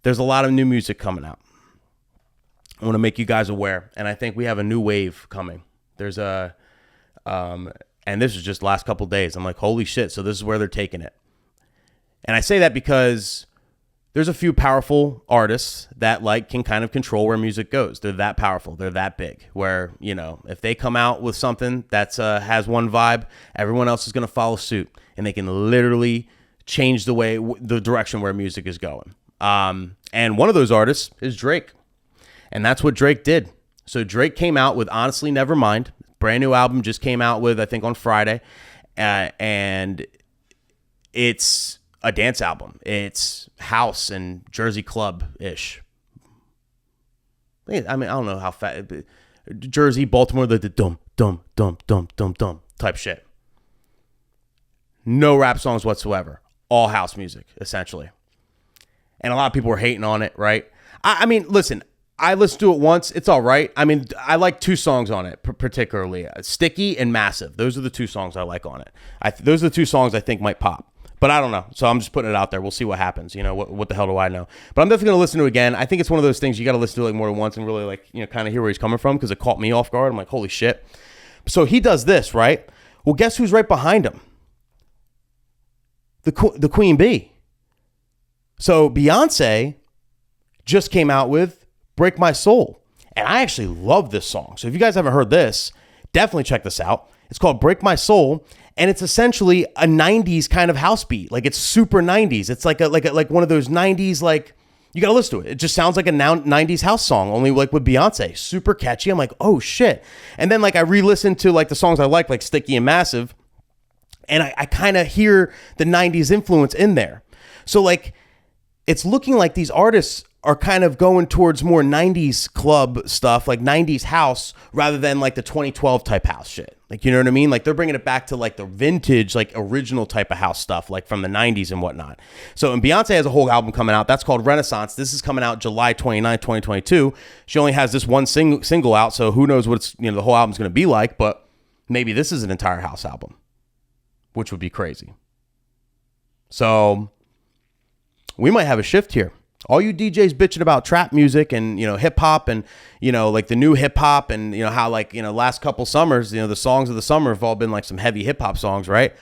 there's a lot of new music coming out. I want to make you guys aware, and I think we have a new wave coming. There's a, and this is just the last couple days. I'm like, holy shit, so this is where they're taking it. And I say that because there's a few powerful artists that like can kind of control where music goes. They're that powerful. They're that big where, you know, if they come out with something that's has one vibe, everyone else is going to follow suit, and they can literally change the direction where music is going. And one of those artists is Drake. And that's what Drake did. So Drake came out with Honestly Nevermind. Brand new album just came out with, I think, on Friday. And it's a dance album. It's house and Jersey club-ish. I mean, I don't know how fat. Jersey, Baltimore, the dum, dum, dum, dum, dum, dum type shit. No rap songs whatsoever. All house music, essentially. And a lot of people were hating on it, right? I mean, listen, I listened to it once. It's all right. I mean, I like two songs on it, particularly. Sticky and Massive. Those are the two songs I like on it. Those are the two songs I think might pop. But I don't know. So I'm just putting it out there. We'll see what happens. You know, what the hell do I know? But I'm definitely going to listen to it again. I think it's one of those things you got to listen to like more than once and really like, you know, kind of hear where he's coming from, because it caught me off guard. I'm like, holy shit. So he does this, right? Well, guess who's right behind him? The Queen Bee. So Beyonce just came out with Break My Soul. And I actually love this song. So if you guys haven't heard this, definitely check this out. It's called Break My Soul. And it's essentially a 90s kind of house beat. Like, it's super 90s. It's like one of those 90s, like, you got to listen to it. It just sounds like a 90s house song, only like with Beyonce. Super catchy. I'm like, oh shit. And then like I re-listened to like the songs I like Sticky and Massive. And I kind of hear the 90s influence in there. So like, it's looking like these artists are kind of going towards more 90s club stuff, like 90s house, rather than like the 2012 type house shit. Like, you know what I mean? Like, they're bringing it back to like the vintage, like original type of house stuff, like from the 90s and whatnot. So, and Beyonce has a whole album coming out. That's called Renaissance. This is coming out July 29, 2022. She only has this one single out, so who knows what it's, you know, the whole album's going to be like, but maybe this is an entire house album, which would be crazy. So, we might have a shift here. All you DJs bitching about trap music and, you know, hip hop and, you know, like the new hip hop and, you know, how like, you know, last couple summers, you know, the songs of the summer have all been like some heavy hip hop songs, right?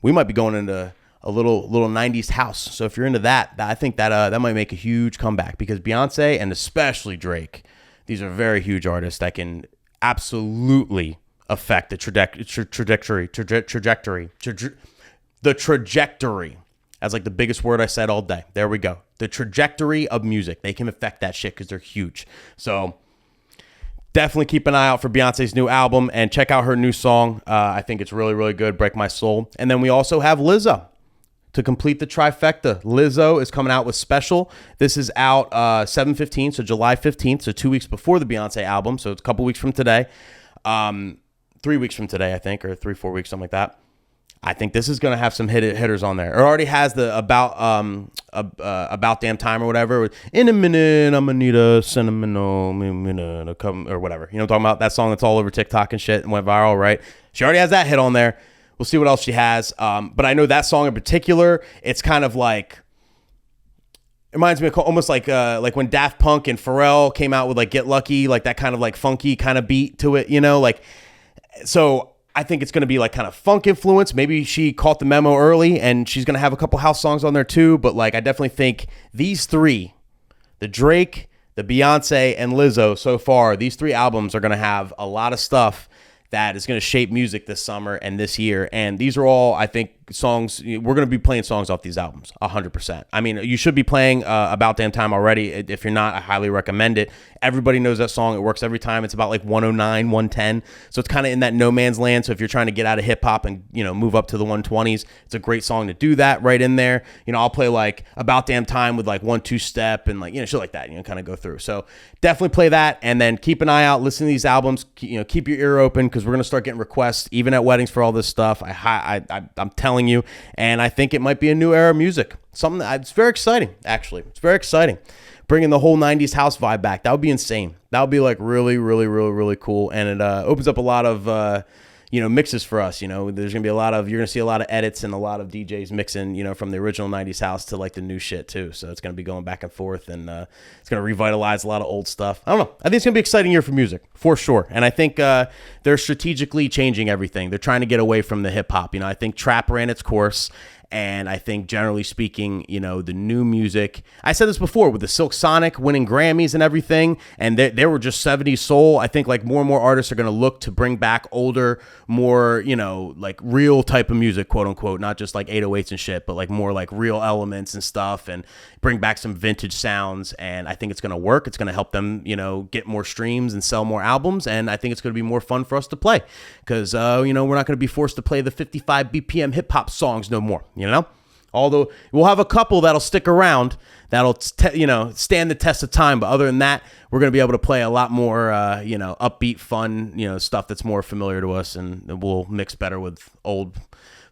We might be going into a little 90s house. So if you're into that, I think that might make a huge comeback, because Beyonce and especially Drake, these are very huge artists that can absolutely affect the trajectory. That's like the biggest word I said all day. There we go. The trajectory of music. They can affect that shit because they're huge. So definitely keep an eye out for Beyonce's new album and check out her new song. I think it's really, really good. Break My Soul. And then we also have Lizzo to complete the trifecta. Lizzo is coming out with Special. This is out 7/15, so July 15th, so 2 weeks before the Beyonce album. So it's a couple weeks from today. 3 weeks from today, I think, or 3-4 weeks, something like that. I think this is going to have some hitters on there. It already has the about damn time or whatever. In a minute, I'm gonna need a sentimental minute or whatever. You know what I'm talking about? That song that's all over TikTok and shit and went viral, right? She already has that hit on there. We'll see what else she has. But I know that song in particular, it's kind of like, it reminds me of almost like when Daft Punk and Pharrell came out with like Get Lucky, like that kind of like funky kind of beat to it, you know, like, so I think it's going to be like kind of funk influence. Maybe she caught the memo early and she's going to have a couple house songs on there too. But like, I definitely think these three, the Drake, the Beyonce, and Lizzo so far, these three albums are going to have a lot of stuff that is going to shape music this summer and this year. And these are all, I think, songs. We're going to be playing songs off these albums 100%. I mean, you should be playing About Damn Time already. If you're not, I highly recommend it. Everybody knows that song. It works every time. It's about like 109, 110. So it's kind of in that no man's land. So if you're trying to get out of hip hop and, you know, move up to the 120s, it's a great song to do that right in there. You know, I'll play like About Damn Time with like 1-2 step and like, you know, shit like that, you know, kind of go through. So definitely play that, and then keep an eye out, listen to these albums, you know, keep your ear open, because we're going to start getting requests even at weddings for all this stuff. I'm telling you, and I think it might be a new era of music. Something that it's very exciting, actually. It's very exciting. Bringing the whole 90s house vibe back. That would be insane. That would be like really, really, really, really cool. And it opens up a lot of, mixes for us. There's gonna be you're gonna see a lot of edits and a lot of DJs mixing, from the original 90s house to like the new shit too. So it's gonna be going back and forth, and it's gonna revitalize a lot of old stuff. I don't know. I think it's gonna be an exciting year for music for sure. And I think they're strategically changing everything. They're trying to get away from the hip hop. I think trap ran its course. And I think generally speaking, the new music, I said this before with the Silk Sonic winning Grammys and everything, and they were just 70s soul. I think like more and more artists are going to look to bring back older, more, like real type of music, quote unquote, not just like 808s and shit, but like more like real elements and stuff, and bring back some vintage sounds. And I think it's going to work. It's going to help them, get more streams and sell more albums. And I think it's going to be more fun for us to play because, we're not going to be forced to play the 55 BPM hip hop songs no more. Although we'll have a couple that'll stick around, that'll stand the test of time. But other than that, we're going to be able to play a lot more, upbeat, fun, stuff that's more familiar to us, and we'll mix better with old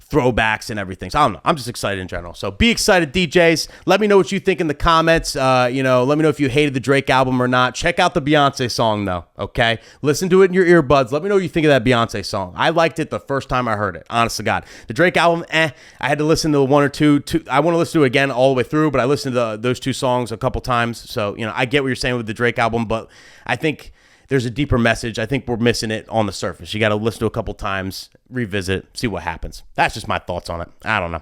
throwbacks and everything. So I don't know. I'm just excited in general. So be excited, DJs. Let me know what you think in the comments. Let me know if you hated the Drake album or not. Check out the Beyonce song though. Okay. Listen to it in your earbuds. Let me know what you think of that Beyonce song. I liked it the first time I heard it. Honest to God. The Drake album, I had to listen to one or two. I want to listen to it again all the way through, but I listened to those two songs a couple times. So, I get what you're saying with the Drake album, but I think there's a deeper message. I think we're missing it on the surface. You got to listen to it a couple times, revisit, see what happens. That's just my thoughts on it. I don't know.